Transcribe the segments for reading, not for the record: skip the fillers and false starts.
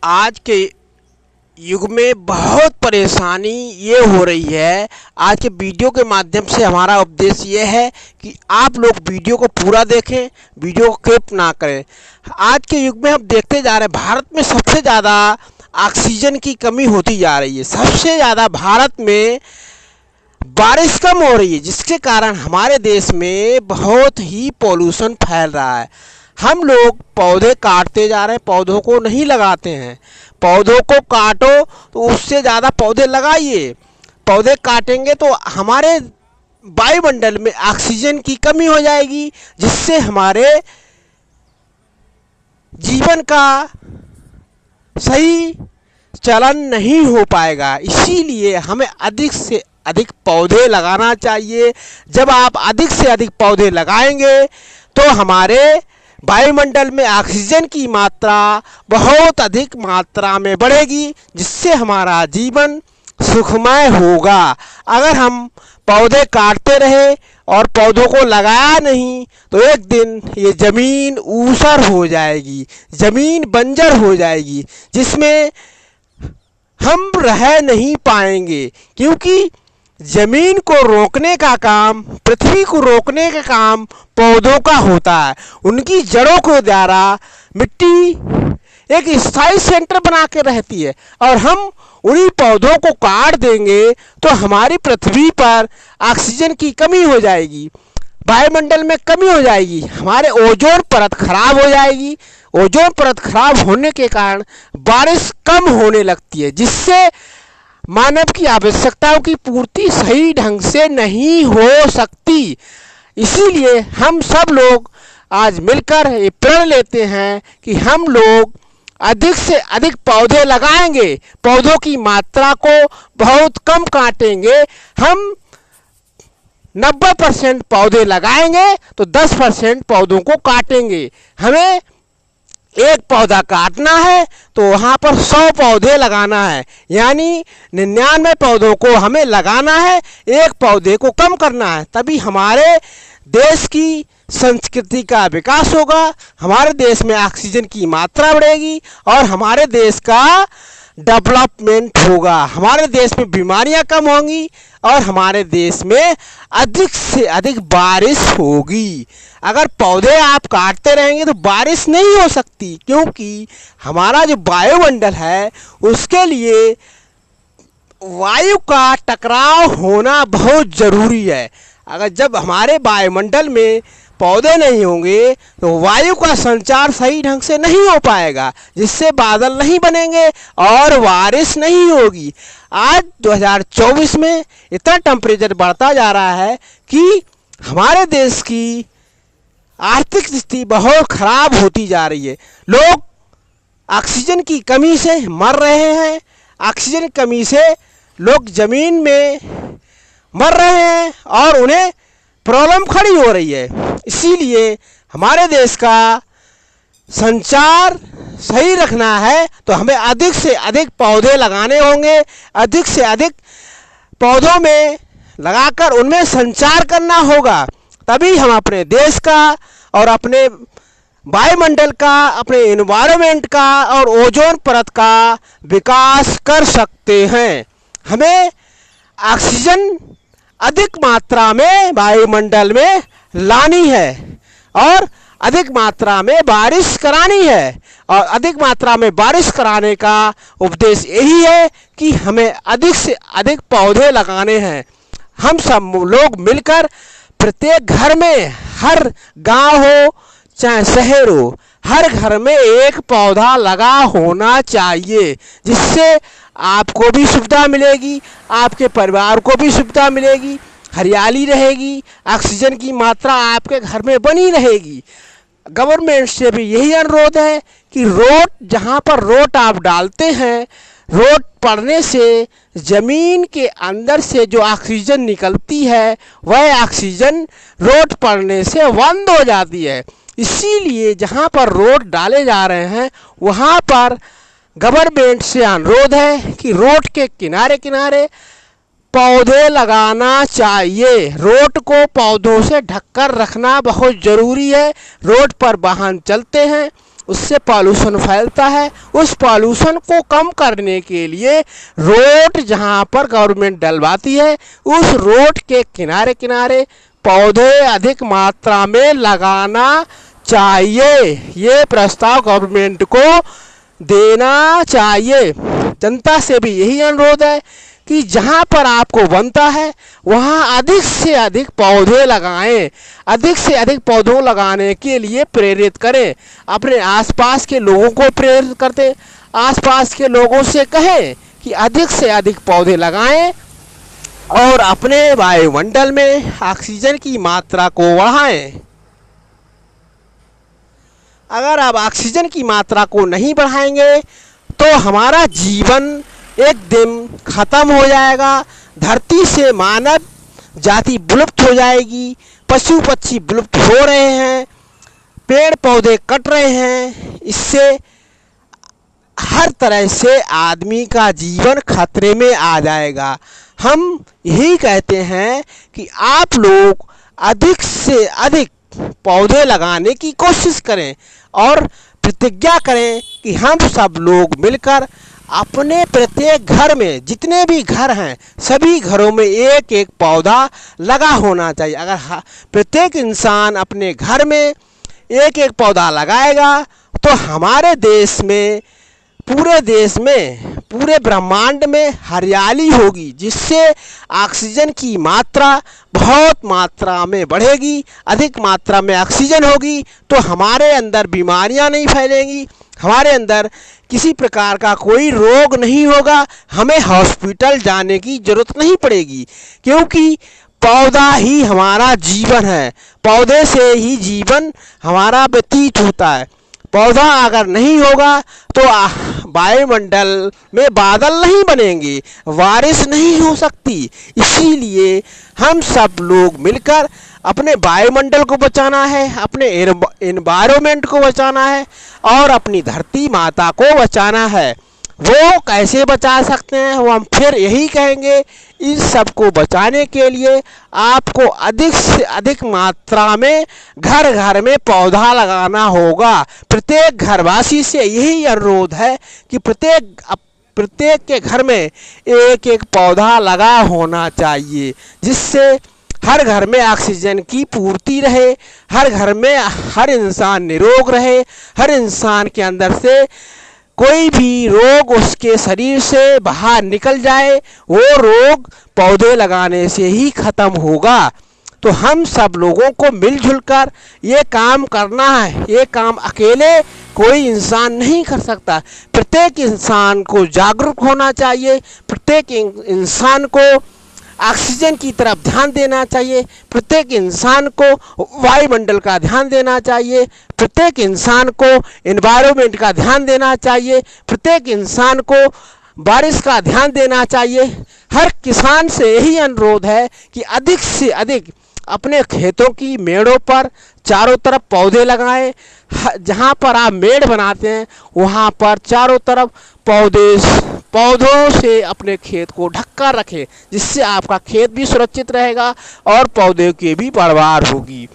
आज के युग में बहुत परेशानी ये हो रही है। आज के वीडियो के माध्यम से हमारा उपदेश ये है कि आप लोग वीडियो को पूरा देखें, वीडियो को स्किप ना करें। आज के युग में हम देखते जा रहे हैं भारत में सबसे ज़्यादा ऑक्सीजन की कमी होती जा रही है। सबसे ज़्यादा भारत में बारिश कम हो रही है, जिसके कारण हमारे देश में बहुत ही पॉल्यूशन फैल रहा है। हम लोग पौधे काटते जा रहे हैं, पौधों को नहीं लगाते हैं। पौधों को काटो तो उससे ज़्यादा पौधे लगाइए। पौधे काटेंगे तो हमारे वायुमंडल में ऑक्सीजन की कमी हो जाएगी, जिससे हमारे जीवन का सही चलन नहीं हो पाएगा। इसीलिए हमें अधिक से अधिक पौधे लगाना चाहिए। जब आप अधिक से अधिक पौधे लगाएंगे तो हमारे वायुमंडल में ऑक्सीजन की मात्रा बहुत अधिक मात्रा में बढ़ेगी, जिससे हमारा जीवन सुखमय होगा। अगर हम पौधे काटते रहे और पौधों को लगाया नहीं तो एक दिन ये ज़मीन ऊसर हो जाएगी, ज़मीन बंजर हो जाएगी, जिसमें हम रह नहीं पाएंगे। क्योंकि ज़मीन को रोकने का काम, पृथ्वी को रोकने का काम पौधों का होता है। उनकी जड़ों को द्वारा मिट्टी एक स्थायी सेंटर बना के रहती है, और हम उन्हीं पौधों को काट देंगे तो हमारी पृथ्वी पर ऑक्सीजन की कमी हो जाएगी, वायुमंडल में कमी हो जाएगी, हमारे ओजोन परत खराब हो जाएगी। ओजोन परत खराब होने के कारण बारिश कम होने लगती है, जिससे मानव की आवश्यकताओं की पूर्ति सही ढंग से नहीं हो सकती। इसीलिए हम सब लोग आज मिलकर ये प्रण लेते हैं कि हम लोग अधिक से अधिक पौधे लगाएंगे, पौधों की मात्रा को बहुत कम काटेंगे। हम 90% पौधे लगाएंगे तो 10% पौधों को काटेंगे। हमें एक पौधा काटना है तो वहाँ पर 100 पौधे लगाना है, यानी 99 पौधों को हमें लगाना है, एक पौधे को कम करना है। तभी हमारे देश की संस्कृति का विकास होगा, हमारे देश में ऑक्सीजन की मात्रा बढ़ेगी और हमारे देश का डेवलपमेंट होगा। हमारे देश में बीमारियां कम होंगी और हमारे देश में अधिक से अधिक बारिश होगी। अगर पौधे आप काटते रहेंगे तो बारिश नहीं हो सकती, क्योंकि हमारा जो वायुमंडल है उसके लिए वायु का टकराव होना बहुत ज़रूरी है। अगर जब हमारे वायुमंडल में पौधे नहीं होंगे तो वायु का संचार सही ढंग से नहीं हो पाएगा, जिससे बादल नहीं बनेंगे और बारिश नहीं होगी। आज 2024 में इतना टेम्परेचर बढ़ता जा रहा है कि हमारे देश की आर्थिक स्थिति बहुत खराब होती जा रही है। लोग ऑक्सीजन की कमी से मर रहे हैं, ऑक्सीजन की कमी से लोग ज़मीन में मर रहे हैं और उन्हें प्रॉब्लम खड़ी हो रही है। इसीलिए हमारे देश का संचार सही रखना है तो हमें अधिक से अधिक पौधे लगाने होंगे। अधिक से अधिक पौधों में लगाकर उनमें संचार करना होगा, तभी हम अपने देश का और अपने वायुमंडल का, अपने एनवायरनमेंट का और ओजोन परत का विकास कर सकते हैं। हमें ऑक्सीजन अधिक मात्रा में वायुमंडल में लानी है और अधिक मात्रा में बारिश करानी है, और अधिक मात्रा में बारिश कराने का उपदेश यही है कि हमें अधिक से अधिक पौधे लगाने हैं। हम सब लोग मिलकर प्रत्येक घर में, हर गांव हो चाहे शहर हो, हर घर में एक पौधा लगा होना चाहिए, जिससे आपको भी सुविधा मिलेगी, आपके परिवार को भी सुविधा मिलेगी, हरियाली रहेगी, ऑक्सीजन की मात्रा आपके घर में बनी रहेगी। गवर्नमेंट से भी यही अनुरोध है कि रोड, जहाँ पर रोड आप डालते हैं, रोड पड़ने से ज़मीन के अंदर से जो ऑक्सीजन निकलती है वह ऑक्सीजन रोड पड़ने से बंद हो जाती है। इसीलिए जहाँ पर रोड डाले जा रहे हैं वहाँ पर गवर्नमेंट से अनुरोध है कि रोड के किनारे किनारे पौधे लगाना चाहिए। रोड को पौधों से ढककर रखना बहुत ज़रूरी है। रोड पर वाहन चलते हैं, उससे पॉल्यूशन फैलता है। उस पॉल्यूशन को कम करने के लिए रोड जहाँ पर गवर्नमेंट डलवाती है उस रोड के किनारे किनारे पौधे अधिक मात्रा में लगाना चाहिए। ये प्रस्ताव गवर्नमेंट को देना चाहिए। जनता से भी यही अनुरोध है कि जहाँ पर आपको बनता है वहाँ अधिक से अधिक पौधे लगाएं, अधिक से अधिक पौधों लगाने के लिए प्रेरित करें। अपने आसपास के लोगों को प्रेरित करते, आसपास के लोगों से कहें कि अधिक से अधिक पौधे लगाएं और अपने वायुमंडल में ऑक्सीजन की मात्रा को बढ़ाएं। अगर आप ऑक्सीजन की मात्रा को नहीं बढ़ाएंगे तो हमारा जीवन एक दिन खत्म हो जाएगा। धरती से मानव जाति विलुप्त हो जाएगी। पशु पक्षी विलुप्त हो रहे हैं, पेड़ पौधे कट रहे हैं। इससे हर तरह से आदमी का जीवन खतरे में आ जाएगा। हम यही कहते हैं कि आप लोग अधिक से अधिक पौधे लगाने की कोशिश करें और प्रतिज्ञा करें कि हम सब लोग मिलकर अपने प्रत्येक घर में, जितने भी घर हैं सभी घरों में एक एक पौधा लगा होना चाहिए। अगर प्रत्येक इंसान अपने घर में एक एक पौधा लगाएगा तो हमारे देश में, पूरे देश में, पूरे ब्रह्मांड में हरियाली होगी, जिससे ऑक्सीजन की मात्रा बहुत मात्रा में बढ़ेगी। अधिक मात्रा में ऑक्सीजन होगी तो हमारे अंदर बीमारियां नहीं फैलेंगी, हमारे अंदर किसी प्रकार का कोई रोग नहीं होगा, हमें हॉस्पिटल जाने की ज़रूरत नहीं पड़ेगी, क्योंकि पौधा ही हमारा जीवन है। पौधे से ही जीवन हमारा व्यतीत होता है। पौधा अगर नहीं होगा तो वायुमंडल में बादल नहीं बनेंगे, बारिश नहीं हो सकती। इसीलिए हम सब लोग मिलकर अपने वायुमंडल को बचाना है, अपने एनवायरनमेंट को बचाना है और अपनी धरती माता को बचाना है। वो कैसे बचा सकते हैं वो हम फिर यही कहेंगे। इन सब को बचाने के लिए आपको अधिक से अधिक मात्रा में घर घर में पौधा लगाना होगा। प्रत्येक घरवासी से यही अनुरोध है कि प्रत्येक के घर में एक एक पौधा लगा होना चाहिए, जिससे हर घर में ऑक्सीजन की पूर्ति रहे, हर घर में हर इंसान निरोग रहे, हर इंसान के अंदर से कोई भी रोग उसके शरीर से बाहर निकल जाए, वो रोग पौधे लगाने से ही खत्म होगा। तो हम सब लोगों को मिलजुल कर ये काम करना है। ये काम अकेले कोई इंसान नहीं कर सकता। प्रत्येक इंसान को जागरूक होना चाहिए, प्रत्येक इंसान को ऑक्सीजन की तरफ ध्यान देना चाहिए, प्रत्येक इंसान को वायुमंडल का ध्यान देना चाहिए, प्रत्येक इंसान को एनवायरनमेंट का ध्यान देना चाहिए, प्रत्येक इंसान को बारिश का ध्यान देना चाहिए। हर किसान से यही अनुरोध है कि अधिक से अधिक अपने खेतों की मेड़ों पर चारों तरफ पौधे लगाएं। जहाँ पर आप मेड़ बनाते हैं वहाँ पर चारों तरफ पौधों से अपने खेत को ढककर रखें, जिससे आपका खेत भी सुरक्षित रहेगा और पौधे की भी पैदावार होगी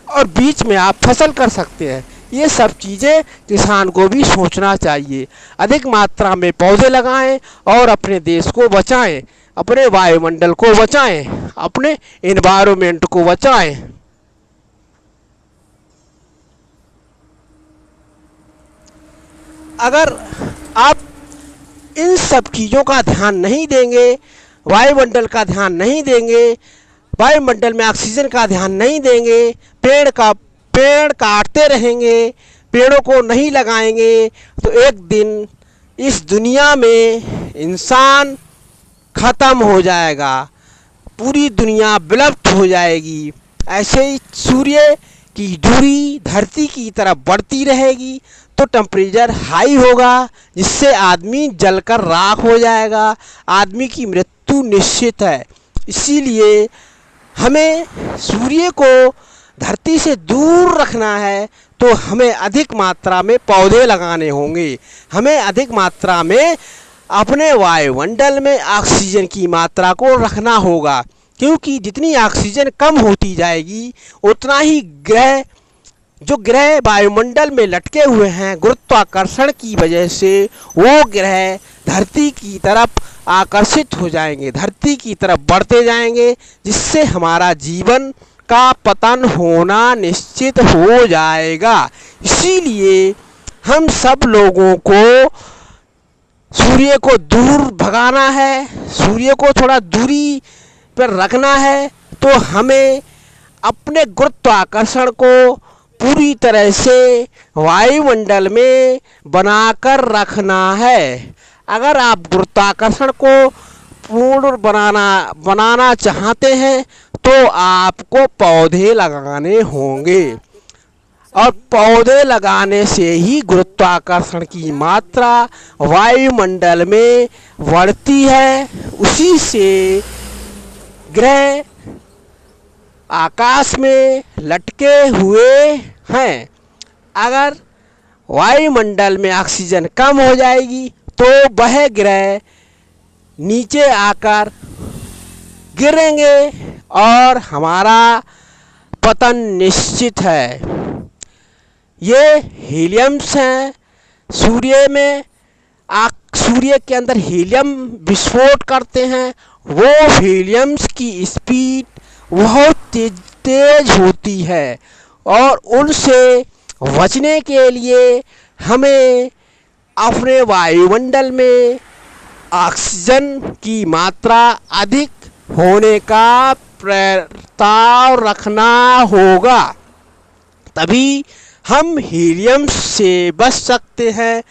और बीच में आप फसल कर सकते हैं। ये सब चीज़ें किसान को भी सोचना चाहिए। अधिक मात्रा में पौधे लगाएं और अपने देश को बचाएं, अपने वायुमंडल को बचाएं, अपने एनवायरनमेंट को बचाएं। अगर आप इन सब चीज़ों का ध्यान नहीं देंगे, वायुमंडल का ध्यान नहीं देंगे, वायुमंडल में ऑक्सीजन का ध्यान नहीं देंगे, पेड़ काटते रहेंगे, पेड़ों को नहीं लगाएंगे, तो एक दिन इस दुनिया में इंसान ख़त्म हो जाएगा, पूरी दुनिया विलुप्त हो जाएगी। ऐसे ही सूर्य की दूरी धरती की तरफ बढ़ती रहेगी तो टेम्परेचर हाई होगा, जिससे आदमी जलकर राख हो जाएगा, आदमी की मृत्यु निश्चित है। इसीलिए हमें सूर्य को धरती से दूर रखना है तो हमें अधिक मात्रा में पौधे लगाने होंगे, हमें अधिक मात्रा में अपने वायुमंडल में ऑक्सीजन की मात्रा को रखना होगा, क्योंकि जितनी ऑक्सीजन कम होती जाएगी उतना ही ग्रह जो ग्रह वायुमंडल में लटके हुए हैं गुरुत्वाकर्षण की वजह से, वो ग्रह धरती की तरफ आकर्षित हो जाएंगे, धरती की तरफ बढ़ते जाएंगे, जिससे हमारा जीवन का पतन होना निश्चित हो जाएगा। इसीलिए हम सब लोगों को सूर्य को दूर भगाना है, सूर्य को थोड़ा दूरी पर रखना है। तो हमें अपने गुरुत्वाकर्षण को पूरी तरह से वायुमंडल में बनाकर रखना है। अगर आप गुरुत्वाकर्षण को पूर्ण बनाना चाहते हैं तो आपको पौधे लगाने होंगे, और पौधे लगाने से ही गुरुत्वाकर्षण की मात्रा वायुमंडल में बढ़ती है। उसी से ग्रह आकाश में लटके हुए हैं। अगर वायुमंडल में ऑक्सीजन कम हो जाएगी तो वह ग्रह नीचे आकर गिरेंगे और हमारा पतन निश्चित है। ये हीलियम्स हैं। सूर्य के अंदर हीलियम विस्फोट करते हैं। वो हीलियम्स की स्पीड बहुत तेज होती है, और उनसे बचने के लिए हमें अपने वायुमंडल में ऑक्सीजन की मात्रा अधिक होने का प्रस्ताव रखना होगा। तभी हम हीलियम से बच सकते हैं,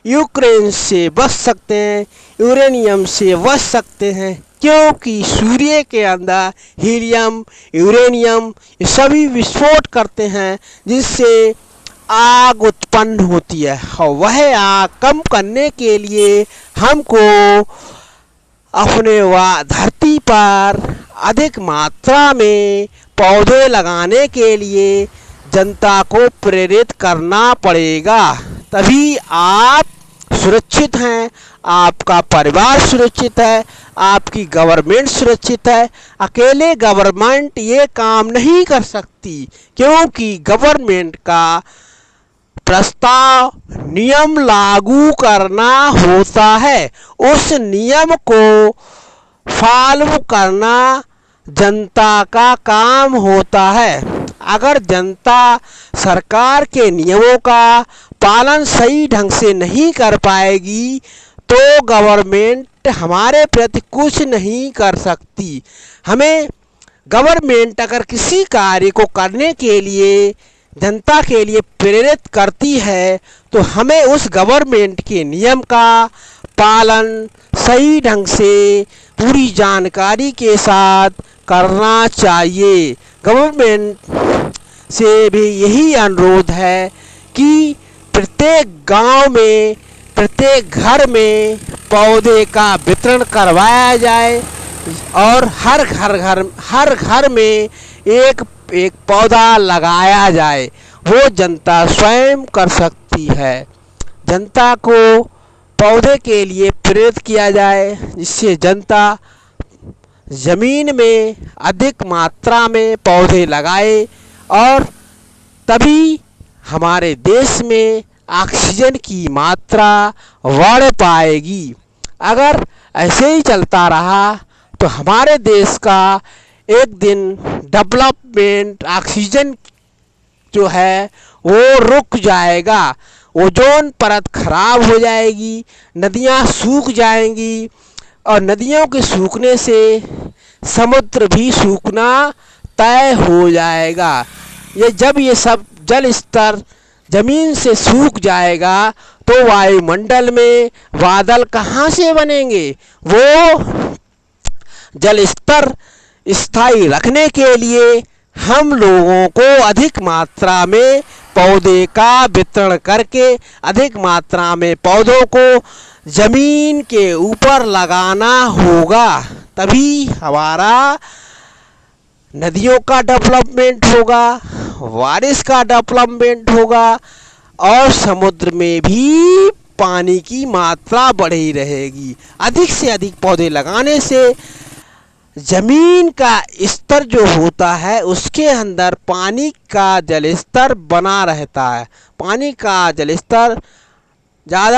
यूक्रेन से बच सकते हैं, यूरेनियम से बच सकते हैं, क्योंकि सूर्य के अंदर हीलियम, यूरेनियम ये सभी विस्फोट करते हैं, जिससे आग उत्पन्न होती है। और वह आग कम करने के लिए हमको अपने धरती पर अधिक मात्रा में पौधे लगाने के लिए जनता को प्रेरित करना पड़ेगा। तभी आप सुरक्षित हैं, आपका परिवार सुरक्षित है, आपकी गवर्नमेंट सुरक्षित है। अकेले गवर्नमेंट ये काम नहीं कर सकती, क्योंकि गवर्नमेंट का प्रस्ताव नियम लागू करना होता है। उस नियम को फॉलो करना जनता का काम होता है। अगर जनता सरकार के नियमों का पालन सही ढंग से नहीं कर पाएगी तो गवर्नमेंट हमारे प्रति कुछ नहीं कर सकती। हमें गवर्नमेंट अगर किसी कार्य को करने के लिए जनता के लिए प्रेरित करती है तो हमें उस गवर्नमेंट के नियम का पालन सही ढंग से पूरी जानकारी के साथ करना चाहिए। गवर्नमेंट से भी यही अनुरोध है कि प्रत्येक गांव में, प्रत्येक घर में पौधे का वितरण करवाया जाए, और हर घर में एक पौधा लगाया जाए। वो जनता स्वयं कर सकती है। जनता को पौधे के लिए प्रेरित किया जाए, जिससे जनता ज़मीन में अधिक मात्रा में पौधे लगाए, और तभी हमारे देश में ऑक्सीजन की मात्रा बढ़ पाएगी। अगर ऐसे ही चलता रहा तो हमारे देश का एक दिन डेवलपमेंट, ऑक्सीजन जो है वो रुक जाएगा। ओजोन परत खराब हो जाएगी, नदियाँ सूख जाएंगी, और नदियों के सूखने से समुद्र भी सूखना तय हो जाएगा। जब ये सब जल स्तर जमीन से सूख जाएगा तो वायुमंडल में बादल कहाँ से बनेंगे? वो जल स्तर स्थायी रखने के लिए हम लोगों को अधिक मात्रा में पौधे का वितरण करके अधिक मात्रा में पौधों को जमीन के ऊपर लगाना होगा। तभी हमारा नदियों का डेवलपमेंट होगा, बारिश का डेवलपमेंट होगा, और समुद्र में भी पानी की मात्रा बढ़ी रहेगी। अधिक से अधिक पौधे लगाने से जमीन का स्तर जो होता है उसके अंदर पानी का जल स्तर बना रहता है। पानी का जल स्तर ज़्यादा